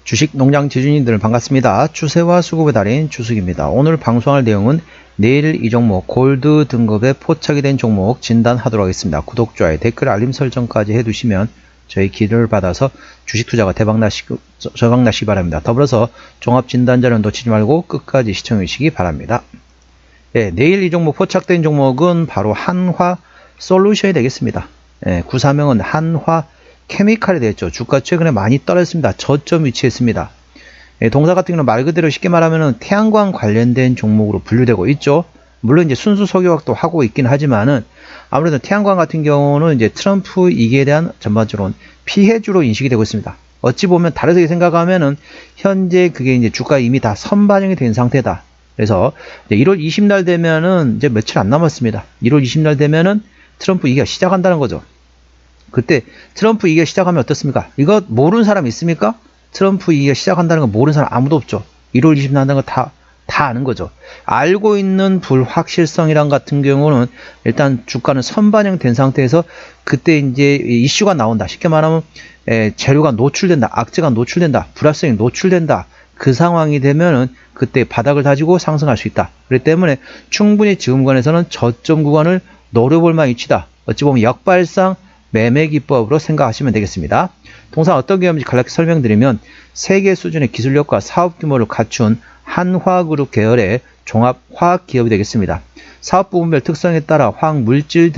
주식 농장 지주님들 반갑습니다. 추세와 수급의 달인 주식입니다. 오늘 방송할 내용은 내일 이 종목 골드 등급에 포착이 된 종목 진단하도록 하겠습니다. 구독, 좋아요, 댓글, 알림 설정까지 해두시면 저희 기도를 받아서 주식 투자가 대박나시기 바랍니다. 더불어서 종합 진단자는 놓치지 말고 끝까지 시청해 주시기 바랍니다. 네, 내일 이 종목 포착된 종목은 바로 한화 솔루션이 되겠습니다. 구사명은 한화 케미칼이 되었죠. 주가 최근에 많이 떨어졌습니다. 저점 위치했습니다. 동사 같은 경우는 말 그대로 쉽게 말하면 태양광 관련된 종목으로 분류되고 있죠. 물론 이제 순수 석유화학도 하고 있긴 하지만은 아무래도 태양광 같은 경우는 이제 트럼프 이기에 대한 전반적으로 피해주로 인식이 되고 있습니다. 어찌 보면 다르게 생각하면은 현재 그게 이제 주가 이미 다 선반영이 된 상태다. 그래서 이제 1월 20날 되면은 이제 며칠 안 남았습니다. 1월 20날 되면은 트럼프 이기가 시작한다는 거죠. 그때 트럼프 이기가 시작하면 어떻습니까? 이거 모르는 사람 있습니까? 트럼프 이기가 시작한다는 거 모르는 사람 아무도 없죠. 1월 20일 난다는 거 다 아는 거죠. 알고 있는 불확실성이란 같은 경우는 일단 주가는 선반영 된 상태에서 그때 이제 이슈가 나온다. 쉽게 말하면 재료가 노출된다. 악재가 노출된다. 불확실성이 노출된다. 그 상황이 되면은 그때 바닥을 다지고 상승할 수 있다. 그렇기 때문에 충분히 지금 구간에서는 저점 구간을 노려볼 만한 위치다. 어찌 보면 역발상 매매 기법으로 생각하시면 되겠습니다. 동사 어떤 기업인지 간략히 설명드리면 세계 수준의 기술력과 사업 규모를 갖춘 한화그룹 계열의 종합 화학 기업이 되겠습니다. 사업 부분별 특성에 따라 화학물질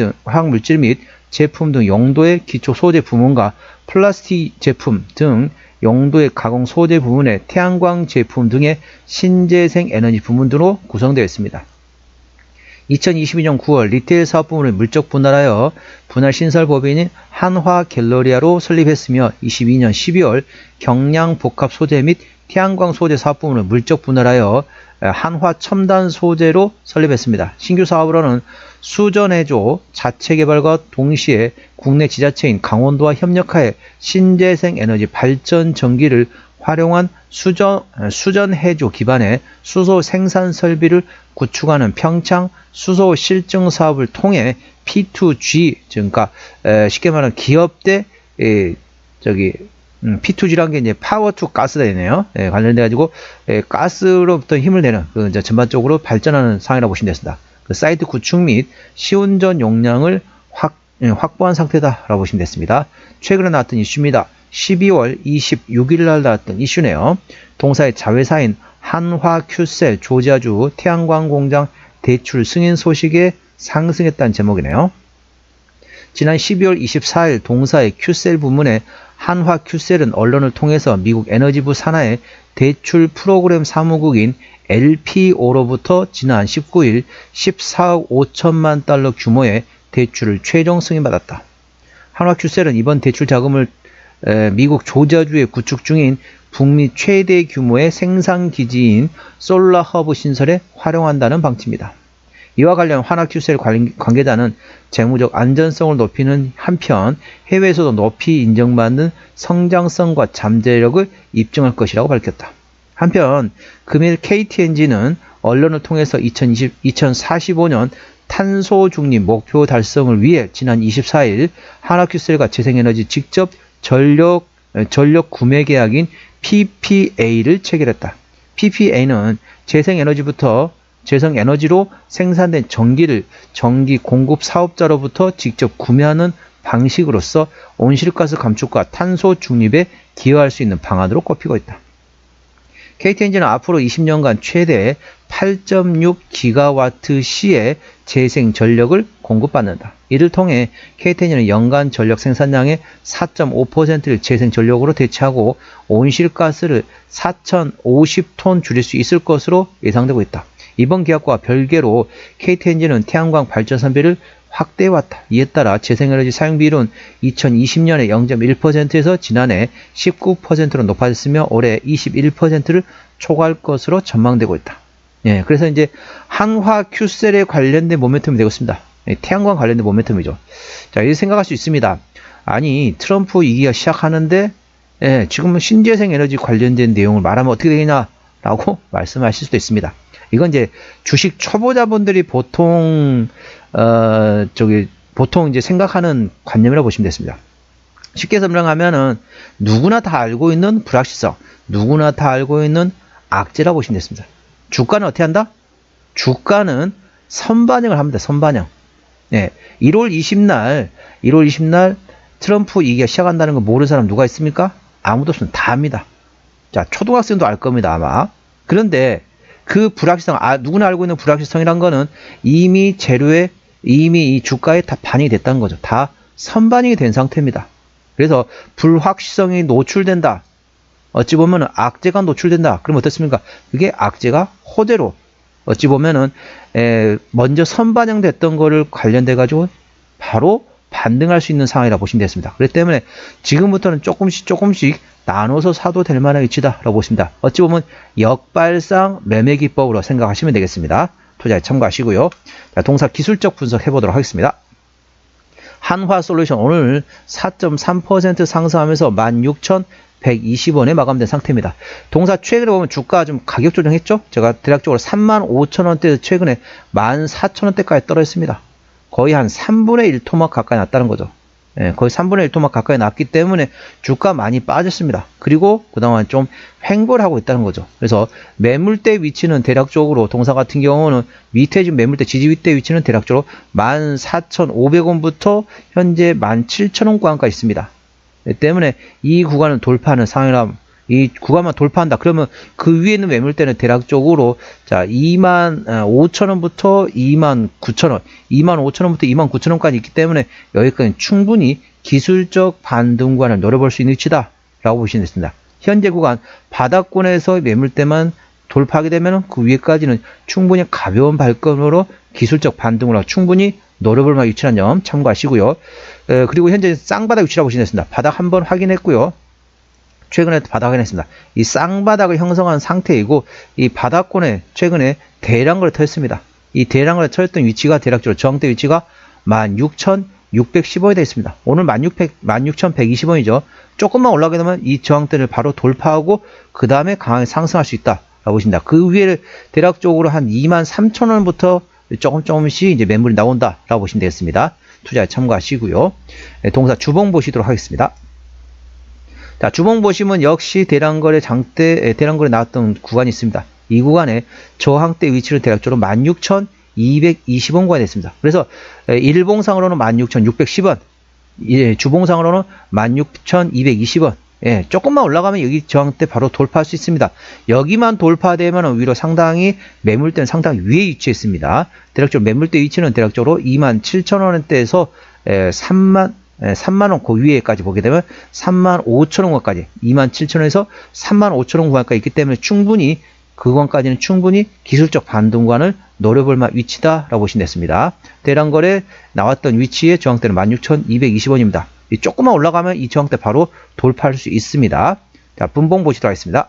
및 제품 등 용도의 기초 소재 부문과 플라스틱 제품 등 용도의 가공 소재 부문의 태양광 제품 등의 신재생 에너지 부문 등으로 구성되어 있습니다. 2022년 9월 리테일 사업 부문을 물적 분할하여 분할 신설 법인인 한화갤러리아로 설립했으며 22년 12월 경량 복합 소재 및 태양광 소재 사업 부문을 물적 분할하여 한화 첨단 소재로 설립했습니다. 신규 사업으로는 수전해조 자체 개발과 동시에 국내 지자체인 강원도와 협력하여 신재생 에너지 발전 전기를 활용한 수전해조 기반의 수소 생산 설비를 구축하는 평창 수소 실증 사업을 통해 P2G, 그러니까 쉽게 말하면 기업 대 P2G란 게 이제 파워 투 가스가 되네요. 관련돼 가지고 가스로부터 힘을 내는 이제 전반적으로 발전하는 상황이라고 보시면 되겠습니다. 그 사이트 구축 및 시운전 용량을 확보한 상태다라고 보시면 됐습니다. 최근에 나왔던 이슈입니다. 12월 26일 날 나왔던 이슈네요. 동사의 자회사인 한화큐셀 조지아주 태양광 공장 대출 승인 소식에 상승했다는 제목이네요. 지난 12월 24일 동사의 큐셀 부문의 한화큐셀은 언론을 통해서 미국 에너지부 산하의 대출 프로그램 사무국인 LPO로부터 지난 19일 14억 5천만 달러 규모의 대출을 최종 승인받았다. 한화큐셀은 이번 대출 자금을 미국 조지아주에 구축 중인 북미 최대 규모의 생산기지인 솔라허브 신설에 활용한다는 방침입니다. 이와 관련 한화큐셀 관계자는 재무적 안전성을 높이는 한편 해외에서도 높이 인정받는 성장성과 잠재력을 입증할 것이라고 밝혔다. 한편 금일 KTNG는 언론을 통해서 2045년 탄소 중립 목표 달성을 위해 지난 24일 한화큐셀과 재생에너지 직접 전력 구매 계약인 PPA를 체결했다. PPA는 재생에너지로 생산된 전기를 전기 공급 사업자로부터 직접 구매하는 방식으로서 온실가스 감축과 탄소 중립에 기여할 수 있는 방안으로 꼽히고 있다. KTNG는 앞으로 20년간 최대 8.6기가와트시의 재생 전력을 공급받는다. 이를 통해 KTNG는 연간 전력 생산량의 4.5%를 재생 전력으로 대체하고 온실가스를 4,050톤 줄일 수 있을 것으로 예상되고 있다. 이번 계약과 별개로 KTNG는 태양광 발전 선비를 확대해왔다. 이에 따라 재생에너지 사용 비율은 2020년에 0.1%에서 지난해 19%로 높아졌으며 올해 21%를 초과할 것으로 전망되고 있다. 그래서 이제 한화큐셀에 관련된 모멘텀이 되고 있습니다. 태양광 관련된 모멘텀이죠. 자, 이렇게 생각할 수 있습니다. 아니, 트럼프 이기가 시작하는데 지금은 신재생 에너지 관련된 내용을 말하면 어떻게 되겠냐라고 말씀하실 수도 있습니다. 이건 이제 주식 초보자분들이 보통 이제 생각하는 관념이라고 보시면 되겠습니다. 쉽게 설명하면은 누구나 다 알고 있는 불확실성, 누구나 다 알고 있는 악재라고 보시면 됐습니다. 주가는 어떻게 한다? 주가는 선반영을 합니다. 선반영. 네, 1월 20날 트럼프 이기가 시작한다는 거 모르는 사람 누가 있습니까? 아무도 없습니다. 다 압니다. 자, 초등학생도 알 겁니다, 아마. 그런데 그 불확실성, 누구나 알고 있는 불확실성이란 거는 이미 재료에, 이미 이 주가에 다 반영이 됐다는 거죠. 다 선반영이 된 상태입니다. 그래서 불확실성이 노출된다. 어찌 보면은 악재가 노출된다. 그럼 어떻습니까? 그게 악재가 호재로 어찌 보면은 먼저 선반영됐던 거를 관련돼 가지고 바로 반등할 수 있는 상황이라 보시면 되겠습니다. 그렇기 때문에 지금부터는 조금씩 나눠서 사도 될 만한 위치다라고 보십니다. 어찌 보면 역발상 매매 기법으로 생각하시면 되겠습니다. 투자에 참고하시고요. 자, 동사 기술적 분석 해보도록 하겠습니다. 한화솔루션 오늘 4.3% 상승하면서 16,120원에 마감된 상태입니다. 동사 최근에 보면 주가 좀 가격 조정했죠? 제가 대략적으로 35,000원대에서 최근에 14,000원대까지 떨어졌습니다. 거의 한 3분의 1 토막 가까이 났다는 거죠. 예, 거의 3분의 1 토막 가까이 났기 때문에 주가 많이 빠졌습니다. 그리고 그동안 좀 횡보를 하고 있다는 거죠. 그래서 매물대 위치는 대략적으로 동사 같은 경우는 밑에 지금 매물대 지지 윗대 위치는 대략적으로 14,500원부터 현재 17,000원 구간까지 있습니다. 때문에 이 구간을 돌파하는 상황이라 이 구간만 돌파한다. 그러면 그 위에 있는 매물대는 대략적으로 자 25,000원부터 29,000원, 25,000원부터 29,000원까지 있기 때문에 여기까지는 충분히 기술적 반등구간을 노려볼 수 있는 위치다라고 보시면 됩니다. 현재 구간 바닥권에서 매물대만 돌파하게 되면 그 위에까지는 충분히 가벼운 발걸음으로 기술적 반등으로 충분히 노려볼 만한 위치라는 점 참고하시고요. 그리고 현재 쌍바닥 위치라고 보시면 됩니다. 바닥 한번 확인했고요. 최근에 바닥 확인했습니다. 이 쌍바닥을 형성한 상태이고 이 바닥권에 최근에 대량거래 터졌습니다. 이 대량거래 터졌던 위치가 대략적으로 저항대 위치가 16,610원이 되어 있습니다. 오늘 16,120원이죠. 조금만 올라가게 되면 이 저항대를 바로 돌파하고 그 다음에 강하게 상승할 수 있다라고 보십니다. 그 위에 대략적으로 한 23,000원부터 조금씩 이제 매물이 나온다라고 보시면 되겠습니다. 투자에 참고하시고요. 동사 주봉 보시도록 하겠습니다. 자, 주봉 보시면 역시 대량거래 대량거래 나왔던 구간이 있습니다. 이 구간에 저항대 위치를 대략적으로 16,220원 구간이 됐습니다. 그래서 일봉상으로는 16,610원, 주봉상으로는 16,220원. 예, 조금만 올라가면 여기 저항대 바로 돌파할 수 있습니다. 여기만 돌파되면 위로 상당히 매물대는 상당히 위에 위치해 있습니다. 대략적으로 매물대 위치는 대략적으로 27,000원대에서 3만원 그 위에까지 보게 되면 35,000원까지 27,000원에서 35,000원 구간까지 있기 때문에 충분히 그 구간까지는 충분히 기술적 반등구간을 노려볼 만한 위치다라고 보시면 됐습니다. 대량거래 나왔던 위치의 저항대는 16,220원입니다. 조금만 올라가면 이 저항대 바로 돌파할 수 있습니다. 자, 분봉 보시도록 하겠습니다.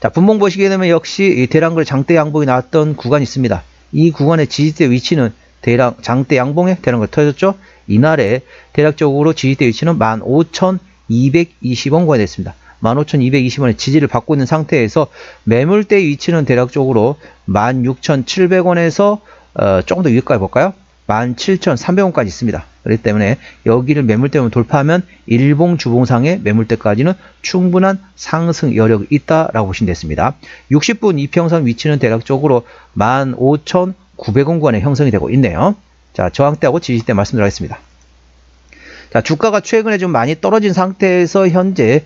자, 분봉 보시게 되면 역시 대량거래 장대 양봉이 나왔던 구간이 있습니다. 이 구간의 지지대 위치는 장대 양봉에 대량거래 터졌죠. 이날에 대략적으로 지지대 위치는 15,220원 구간이 됐습니다. 15,220원의 지지를 받고 있는 상태에서 매물대 위치는 대략적으로 16,700원에서 조금 더 위에까지 볼까요? 17,300원까지 있습니다. 그렇기 때문에 여기를 매물대로 돌파하면 일봉 주봉상의 매물대까지는 충분한 상승 여력이 있다라고 보시면 됐습니다. 60분 이평선 위치는 대략적으로 15,900원 구간에 형성이 되고 있네요. 자, 저항대하고 지지대 말씀드리겠습니다. 자, 주가가 최근에 좀 많이 떨어진 상태에서 현재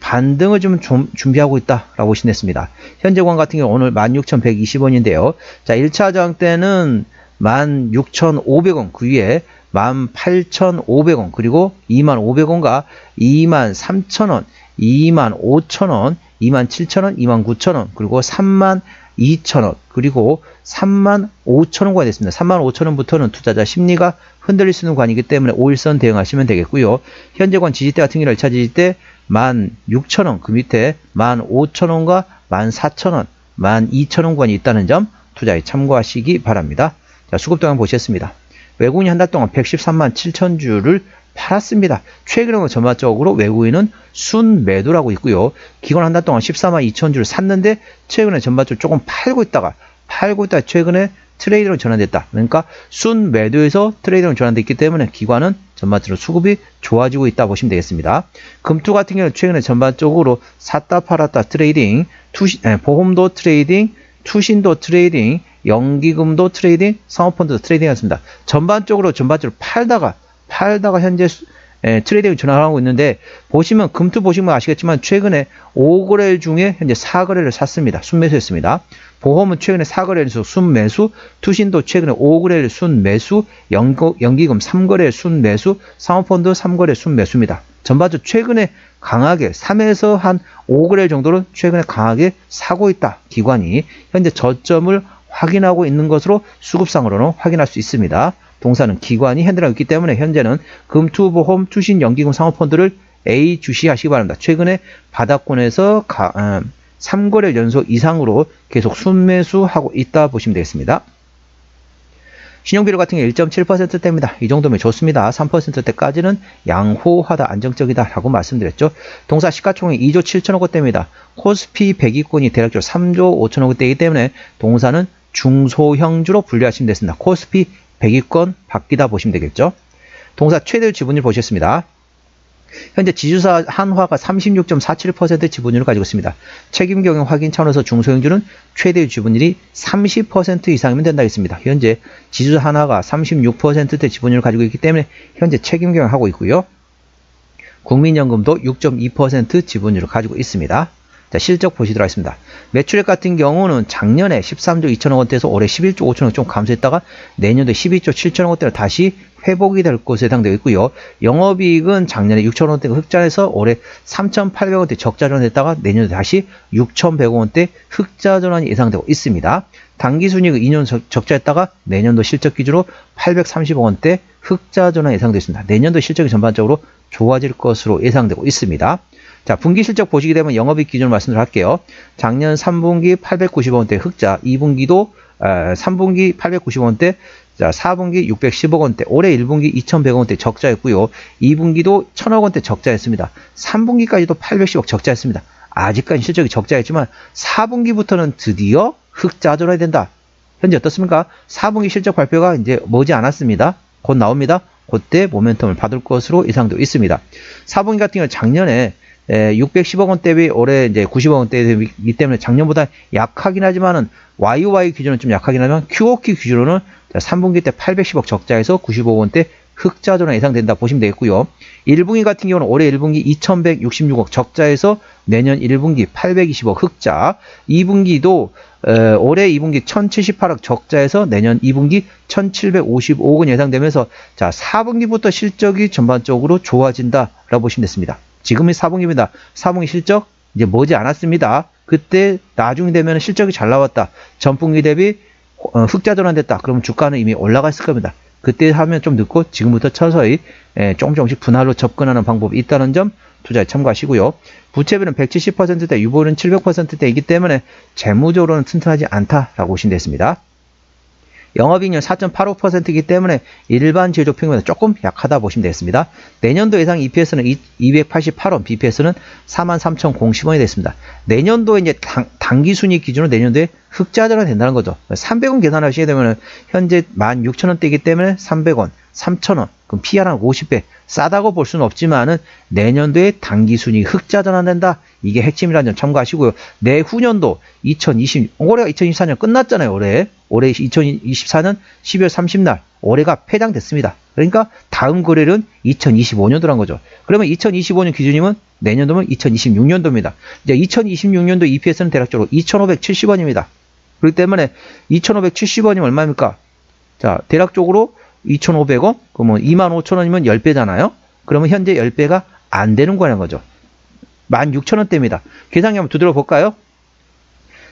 반등을 좀 준비하고 있다라고 보시면 됐습니다. 현재 구간 같은 경우 오늘 16,120원인데요. 자, 1차 저항대는 16,500원, 그 위에 18,500원, 그리고 25,000원과 23,000원, 25,000원, 27,000원, 29,000원, 그리고 32,000원, 그리고 35,000원까지 됐습니다. 35,000원부터는 투자자 심리가 흔들릴 수 있는 구간이기 때문에 5일선 대응하시면 되겠고요. 현재 구간 지지대 같은 경우는 1차 지지대 16,000원, 그 밑에 15,000원과 14,000원, 12,000원 구간이 있다는 점 투자에 참고하시기 바랍니다. 자, 수급 동향 보시겠습니다. 외국인이 한 달 동안 113만 7천 주를 팔았습니다. 최근에는 전반적으로 외국인은 순매도를 하고 있고요. 기관 한 달 동안 14만 2천 주를 샀는데 최근에 전반적으로 조금 팔고 있다가 팔고 있다 최근에 트레이드로 전환됐다. 그러니까 순매도에서 트레이드로 전환됐기 때문에 기관은 전반적으로 수급이 좋아지고 있다 보시면 되겠습니다. 금투 같은 경우는 최근에 전반적으로 샀다 팔았다 트레이딩, 보험도 트레이딩, 투신도 트레이딩, 연기금도 트레이딩, 사모펀드도 트레이딩이었습니다. 전반적으로 팔다가 현재 트레이딩을 전환하고 있는데, 보시면 금투 보시면 아시겠지만 최근에 5거래 중에 현재 4거래를 샀습니다. 순매수했습니다. 보험은 최근에 4거래에서 순매수, 투신도 최근에 5거래를 순매수, 연기금 3거래 순매수, 사모펀드 3거래 순매수입니다. 전반적으로 최근에 강하게 3에서 한 5거래 정도는 최근에 강하게 사고 있다. 기관이 현재 저점을 확인하고 있는 것으로 수급상으로는 확인할 수 있습니다. 동사는 기관이 핸들하고 있기 때문에 현재는 금투, 보험, 투신, 연기금, 사모펀드를 A 주시하시기 바랍니다. 최근에 바닥권에서 3거래 연속 이상으로 계속 순매수하고 있다 보시면 되겠습니다. 신용비율 같은 경우 1.7%대입니다. 이 정도면 좋습니다. 3%대까지는 양호하다, 안정적이다 라고 말씀드렸죠. 동사 시가총액 2조 7천억 원대입니다. 코스피 100위권이 대략적으로 3조 5천억 원대이기 때문에 동사는 중소형주로 분류하시면 되겠습니다. 코스피 100위권 바뀌다 보시면 되겠죠. 동사 최대 지분율 보셨습니다. 현재 지주사 한화가 36.47% 지분율을 가지고 있습니다. 책임 경영 확인 차원에서 중소형주는 최대 지분율이 30% 이상이면 된다 했습니다. 현재 지주사 한화가 36%대 지분율을 가지고 있기 때문에 현재 책임 경영하고 있고요. 국민연금도 6.2% 지분율을 가지고 있습니다. 자, 실적 보시도록 하겠습니다. 매출액 같은 경우는 작년에 13조 2천억 원대에서 올해 11조 5천억 좀 감소했다가 내년도에 12조 7천억 원대로 다시 회복이 될 것으로 예상되고 있고요. 영업이익은 작년에 6천억 원대 흑자에서 올해 3,800억 원대 적자 전환했다가 내년도에 다시 6,100억 원대 흑자 전환이 예상되고 있습니다. 당기순이익은 2년 적자했다가 내년도 실적 기준으로 830억 원대 흑자 전환 예상되고 있습니다. 내년도 실적이 전반적으로 좋아질 것으로 예상되고 있습니다. 자, 분기 실적 보시게 되면 영업이익 기준으로 말씀을 할게요. 작년 3분기 890억 원대 흑자, 2분기도 3분기 890억 원대, 자, 4분기 610억 원대, 올해 1분기 2,100억 원대 적자였고요. 2분기도 1,000억 원대 적자였습니다. 3분기까지도 810억 적자였습니다. 아직까지 실적이 적자였지만 4분기부터는 드디어 흑자 전환이 된다. 현재 어떻습니까? 4분기 실적 발표가 이제 머지 않았습니다. 곧 나옵니다. 그때 모멘텀을 받을 것으로 예상되고 있습니다. 4분기 같은 경우는 작년에 610억 원대 비 올해 이제 90억 원대이기 때문에 작년보다 약하긴 하지만은 YOY 기준은 좀 약하긴 하지만 QOQ 기준으로는 3분기 때 810억 적자에서 95억 원대 흑자 전환 예상된다 보시면 되겠고요. 1분기 같은 경우는 올해 1분기 2166억 적자에서 내년 1분기 820억 흑자, 2분기도 올해 2분기 1078억 적자에서 내년 2분기 1755억은 예상되면서 자, 4분기부터 실적이 전반적으로 좋아진다라고 보시면 됐습니다. 지금이 4분기입니다. 4분기 실적 이제 머지 않았습니다. 그때 나중에 되면 실적이 잘 나왔다. 전분기 대비 흑자 전환됐다. 그러면 주가는 이미 올라갔을 겁니다. 그때 하면 좀 늦고 지금부터 서서히 조금씩 분할로 접근하는 방법이 있다는 점 투자에 참고하시고요. 부채비는 170%대, 유보율은 700%대이기 때문에 재무적으로는 튼튼하지 않다라고 보시면 되겠습니다. 영업이익률 4.85%이기 때문에 일반 제조 평균보다 조금 약하다 보시면 되겠습니다. 내년도 예상 EPS는 288원, BPS는 43,010원이 됐습니다. 내년도에 이제 당기순이익 기준으로 내년도에 흑자 전환이 된다는 거죠. 300원 계산하시게 되면 현재 16,000원대이기 때문에 300원, 3,000원, 그럼 PR은 50배. 싸다고 볼 수는 없지만은 내년도에 당기순이익 흑자 전환된다. 이게 핵심이라는 점 참고하시고요. 내후년도 올해가 2024년 끝났잖아요. 올해 2024년 12월 30날 올해가 폐장됐습니다. 그러니까 다음 거래는 2025년도란 거죠. 그러면 2025년 기준이면 내년도면 2026년도입니다. 이제 2026년도 EPS는 대략적으로 2,570원입니다. 그렇기 때문에 2,570원이면 얼마입니까? 자, 대략적으로 2,500원? 그러면 25,000원이면 10배잖아요? 그러면 현재 10배가 안 되는 거라는 거죠. 16,000원대입니다. 계산기 한번 두드려 볼까요?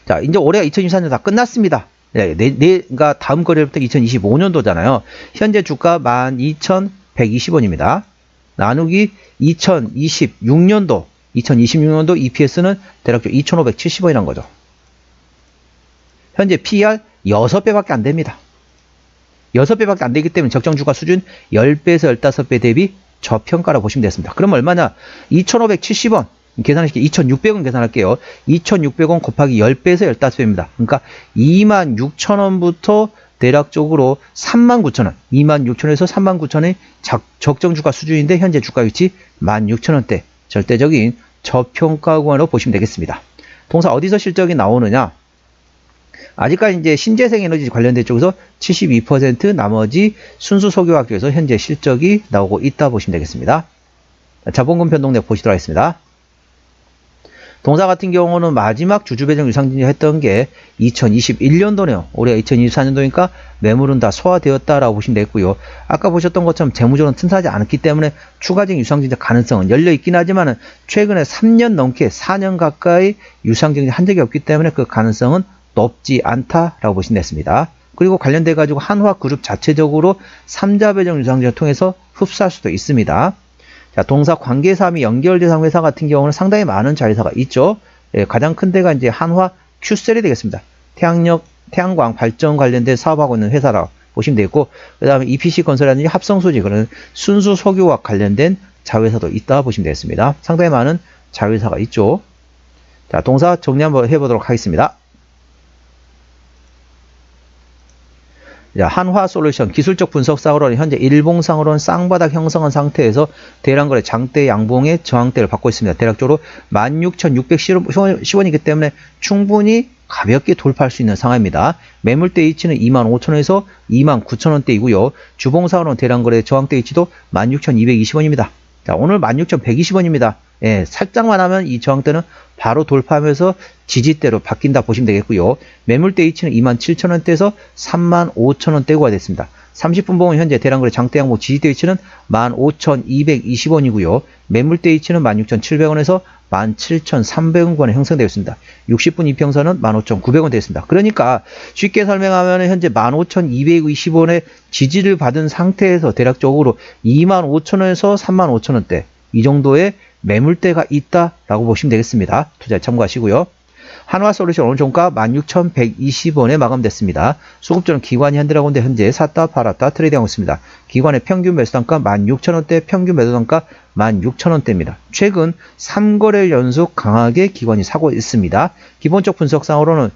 자, 이제 올해가 2024년 다 끝났습니다. 그러니까 다음 거래부터 2025년도잖아요. 현재 주가 12,120원입니다. 나누기 2026년도 EPS는 대략적으로 2,570원이란 거죠. 현재 PER 6배밖에 안 됩니다. 6배밖에 안 되기 때문에 적정 주가 수준 10배에서 15배 대비 저평가라고 보시면 되겠습니다. 그럼 얼마냐? 2,570원. 계산하시기 2,600원 계산할게요. 2,600원 곱하기 10배에서 15배입니다. 그러니까 26,000원부터 대략적으로 39,000원, 26,000원에서 39,000원이 적정 주가 수준인데 현재 주가 위치 16,000원대, 절대적인 저평가 구간으로 보시면 되겠습니다. 동사 어디서 실적이 나오느냐? 아직까지 이제 신재생 에너지 관련된 쪽에서 72%, 나머지 순수 석유화학 쪽에서 현재 실적이 나오고 있다 보시면 되겠습니다. 자본금 변동력 보시도록 하겠습니다. 동사 같은 경우는 마지막 주주배정 유상증자 했던 게 2021년도네요. 올해가 2024년도니까 매물은 다 소화되었다라고 보시면 되겠고요. 아까 보셨던 것처럼 재무적으로는 튼튼하지 않았기 때문에 추가적인 유상증자 가능성은 열려있긴 하지만 최근에 3년 넘게 4년 가까이 유상증자 한 적이 없기 때문에 그 가능성은 높지 않다라고 보시면 되겠습니다. 그리고 관련돼 가지고 한화그룹 자체적으로 3자 배정 유상증자를 통해서 흡수할 수도 있습니다. 자, 동사 관계사항이 연결대상 회사 같은 경우는 상당히 많은 자회사가 있죠. 예, 가장 큰 데가 이제 한화 큐셀이 되겠습니다. 태양광 발전 관련된 사업하고 있는 회사라고 보시면 되겠고, 그 다음에 EPC 건설이라든지 합성소지, 그런 순수 석유와 관련된 자회사도 있다 보시면 되겠습니다. 상당히 많은 자회사가 있죠. 자, 동사 정리 한번 해보도록 하겠습니다. 자, 한화솔루션 기술적 분석상으로는 현재 일봉상으로는 쌍바닥 형성한 상태에서 대량거래 장대 양봉의 저항대를 받고 있습니다. 대략적으로 16,610원이기 때문에 충분히 가볍게 돌파할 수 있는 상황입니다. 매물대 위치는 25,000원에서 29,000원대이고요. 주봉상으로는 대량거래 저항대 위치도 16,220원입니다. 자, 오늘 16,120원입니다. 예, 살짝만 하면 이 저항대는 바로 돌파하면서 지지대로 바뀐다 보시면 되겠고요. 매물대 위치는 27,000원대에서 35,000원대가 됐습니다. 30분 봉은 현재 대량거래 장대 양봉 지지대 위치는 15,220원이고요. 매물대 위치는 16,700원에서 17,300원권에 형성되어 있습니다. 60분 이평선은 15,900원 되어 있습니다. 그러니까 쉽게 설명하면 현재 15,220원의 지지를 받은 상태에서 대략적으로 25,000원에서 35,000원대 이 정도의 매물대가 있다라고 보시면 되겠습니다. 투자에 참고하시고요. 한화솔루션 오늘 종가 16,120원에 마감됐습니다. 수급주는 기관이 현대라고인데 현재 샀다 팔았다 트레이드하고 있습니다. 기관의 평균 매수단가 16,000원대, 평균 매도단가 16,000원대입니다. 최근 3거래일 연속 강하게 기관이 사고 있습니다. 기본적 분석상으로는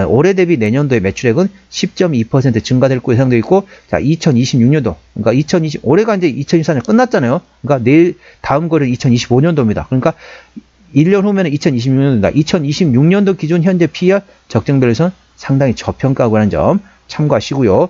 올해 대비 내년도의 매출액은 10.2% 증가될 것으로 예상되어 있고, 자, 2026년도, 그러니까 올해가 이제 2024년 끝났잖아요. 그러니까 내일 다음 거래는 2025년도입니다. 그러니까 1년 후면은 2026년도입니다. 2026년도 기준 현재 PER 적정별에서는 상당히 저평가하고는 점 참고하시고요.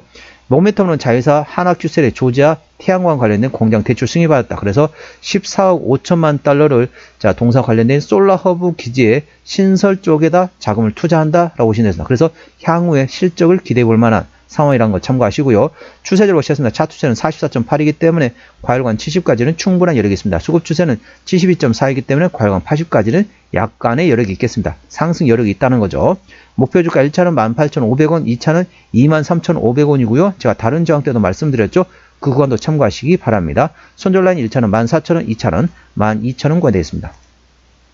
모멘텀은 자회사 한화큐셀의 조지아 태양광 관련된 공장 대출 승인받았다. 그래서 14억 5천만 달러를 자, 동사 관련된 솔라 허브 기지의 신설 쪽에다 자금을 투자한다라고 보시면 됩니다. 그래서 향후에 실적을 기대해 볼 만한 상황이라는 거 참고하시고요. 추세적으로 보시겠습니다. 차트 추세는 44.8이기 때문에 과열관 70까지는 충분한 여력이 있습니다. 수급 추세는 72.4이기 때문에 과열관 80까지는 약간의 여력이 있겠습니다. 상승 여력이 있다는 거죠. 목표 주가 1차는 18,500원, 2차는 23,500원이고요. 제가 다른 저항 때도 말씀드렸죠. 그 구간도 참고하시기 바랍니다. 손절라인 1차는 14,000원, 2차는 12,000원권 되어 있습니다.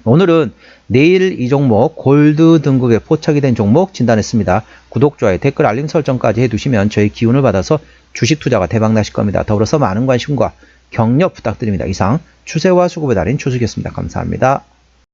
오늘은 내일 이 종목 골드 등급에 포착이 된 종목 진단했습니다. 구독, 좋아요, 댓글, 알림 설정까지 해두시면 저희 기운을 받아서 주식 투자가 대박 나실 겁니다. 더불어서 많은 관심과 격려 부탁드립니다. 이상 추세와 수급의 달인 추수기였습니다. 감사합니다.